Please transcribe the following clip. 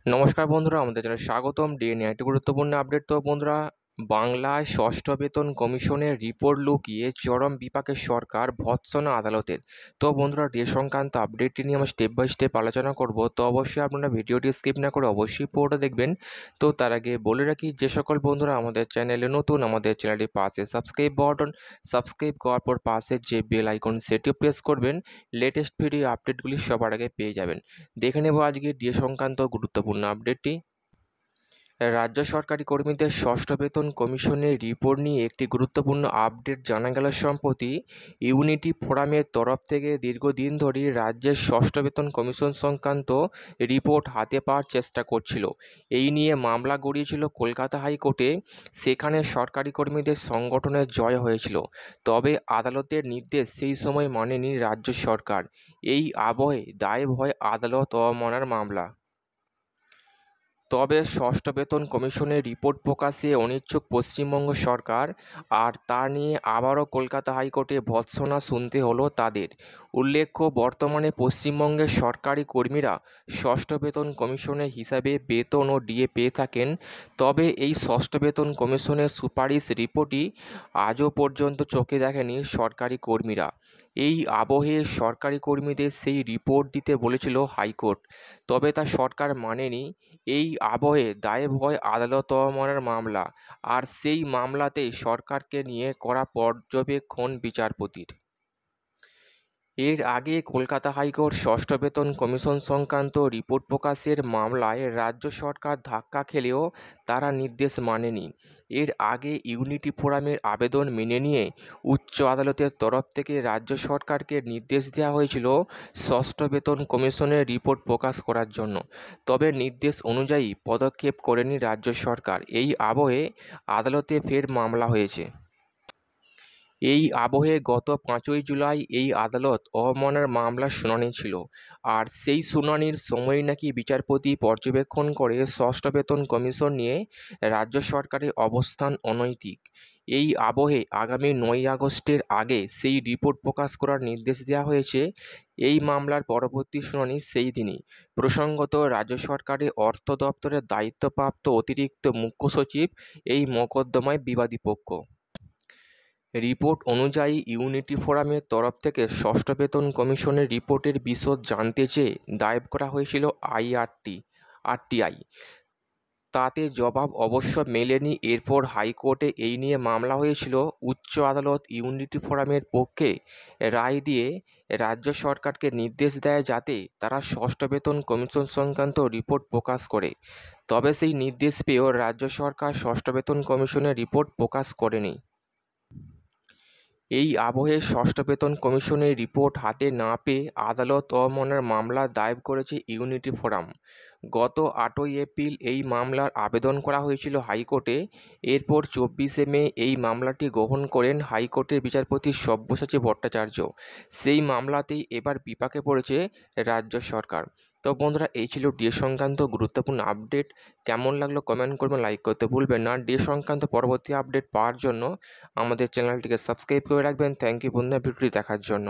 নমস্কার বন্ধুরা, আমাদের চ্যানেলে স্বাগতম। ডিএনএ একটি গুরুত্বপূর্ণ আপডেট। তো বন্ধুরা, বাংলায় ষষ্ঠ বেতন কমিশনের রিপোর্ট লুকিয়ে চরম বিপাকে সরকার, ভৎসনা আদালতের। তো বন্ধুরা, ডিএ সংক্রান্ত আপডেটটি নিয়ে আমরা স্টেপ বাই স্টেপ আলোচনা করব। তো অবশ্যই আপনারা ভিডিওটি স্কিপ না করে অবশ্যই পুরোটা দেখবেন। তো তার আগে বলে রাখি, যে সকল বন্ধুরা আমাদের চ্যানেলে নতুন, আমাদের চ্যানেলটির পাশে সাবস্ক্রাইব করার পর পাশে যে বেল আইকন সেটিও প্রেস করবেন। লেটেস্ট ভিডিও আপডেটগুলি সবার আগে পেয়ে যাবেন। দেখে নেব আজকে ডিএ সংক্রান্ত গুরুত্বপূর্ণ আপডেটটি। রাজ্য সরকারি কর্মীদের ষষ্ঠ বেতন কমিশনের রিপোর্ট নিয়ে একটি গুরুত্বপূর্ণ আপডেট জানা গেল সম্প্রতি। ইউনিটি ফোরামের তরফ থেকে দীর্ঘদিন ধরেই রাজ্যের ষষ্ঠ বেতন কমিশন সংক্রান্ত রিপোর্ট হাতে পাওয়ার চেষ্টা করছিল। এই নিয়ে মামলা গড়িয়েছিল কলকাতা হাইকোর্টে। সেখানে সরকারি কর্মীদের সংগঠনের জয় হয়েছিল। তবে আদালতের নির্দেশ সেই সময় মানেনি রাজ্য সরকার। এই আবহে দায়ের হয় আদালত অবমাননার মামলা। তবে ষষ্ঠ বেতন কমিশনের রিপোর্ট প্রকাশে অনিচ্ছুক পশ্চিমবঙ্গ সরকার, আর তা নিয়ে আবারও কলকাতা হাইকোর্টে ভৎসনা শুনতে হলো তাদের। উল্লেখ্য, বর্তমানে পশ্চিমবঙ্গের সরকারি কর্মীরা ষষ্ঠ বেতন কমিশনের হিসাবে বেতন ও ডিএ পেয়ে থাকেন। তবে এই ষষ্ঠ বেতন কমিশনের সুপারিশ রিপোর্টই আজও পর্যন্ত চোখে দেখেনি সরকারি কর্মীরা। এই আবহে সরকারি কর্মীদের সেই রিপোর্ট দিতে বলেছিল হাইকোর্ট, তবে তা সরকার মানেনি। এই আবহে দায়ের হয় আদালত অবমাননার মামলা, আর সেই মামলাতেই সরকারকে নিয়ে করা পর্যবেক্ষণ বিচারপতির। এর আগে কলকাতা হাইকোর্ট ষষ্ঠ বেতন কমিশন সংক্রান্ত রিপোর্ট প্রকাশের মামলায় রাজ্য সরকার ধাক্কা খেলেও তারা নির্দেশ মানেনি। এর আগে ইউনিটি ফোরামের আবেদন মেনে নিয়ে উচ্চ আদালতের তরফ থেকে রাজ্য সরকারকে নির্দেশ দেওয়া হয়েছিল ষষ্ঠ বেতন কমিশনের রিপোর্ট প্রকাশ করার জন্য। তবে নির্দেশ অনুযায়ী পদক্ষেপ করেনি রাজ্য সরকার। এই আবহে আদালতে ফের মামলা হয়েছে। এই আবহে গত 5ই জুলাই এই আদালত অবমাননার মামলার শুনানি ছিল। আর সেই শুনানির সময় নাকি বিচারপতি পর্যবেক্ষণ করে ষষ্ঠ বেতন কমিশন নিয়ে রাজ্য সরকারের অবস্থান অনৈতিক। এই আবহে আগামী 9ই আগস্টের আগে সেই রিপোর্ট প্রকাশ করার নির্দেশ দেওয়া হয়েছে। এই মামলার পরবর্তী শুনানি সেই দিনই। প্রসঙ্গত, রাজ্য সরকারের অর্থ দপ্তরের দায়িত্বপ্রাপ্ত অতিরিক্ত মুখ্য সচিব এই মোকদ্দমায় বিবাদী পক্ষ। রিপোর্ট অনুযায়ী ইউনিটি ফোরামের তরফ থেকে ষষ্ঠ বেতন কমিশনের রিপোর্টের বিশদ জানতে চেয়ে দায়ের করা হয়েছিল আরটিআই। তাতে জবাব অবশ্য মেলেনি। এরপর হাইকোর্টে এই নিয়ে মামলা হয়েছিল। উচ্চ আদালত ইউনিটি ফোরামের পক্ষে রায় দিয়ে রাজ্য সরকারকে নির্দেশ দেয় যাতে তারা ষষ্ঠ বেতন কমিশন সংক্রান্ত রিপোর্ট প্রকাশ করে। তবে সেই নির্দেশ পেয়েও রাজ্য সরকার ষষ্ঠ বেতন কমিশনের রিপোর্ট প্রকাশ করেনি। এই আবহে ষষ্ঠ বেতন কমিশনের রিপোর্ট হাতে না পেয়ে আদালত অবমাননার মামলা দায়ের করেছে ইউনিটি ফোরাম। গত 8ই এপ্রিল এই মামলার আবেদন করা হয়েছিল হাইকোর্টে। এরপর 24শে মে এই মামলাটি গ্রহণ করেন হাইকোর্টের বিচারপতি সব্যসাচী ভট্টাচার্য। সেই মামলাতেই এবার বিপাকে পড়েছে রাজ্য সরকার। তো বন্ধুরা, এই ছিল ডিএ সংক্রান্ত গুরুত্বপূর্ণ আপডেট। কেমন লাগলো কমেন্ট করবেন, লাইক করতে ভুলবেন না। ডিএ সংক্রান্ত পরবর্তী আপডেট পাওয়ার জন্য আমাদের চ্যানেলটিকে সাবস্ক্রাইব করে রাখবেন। থ্যাংক ইউ বন্ধুরা ভিডিওটি দেখার জন্য।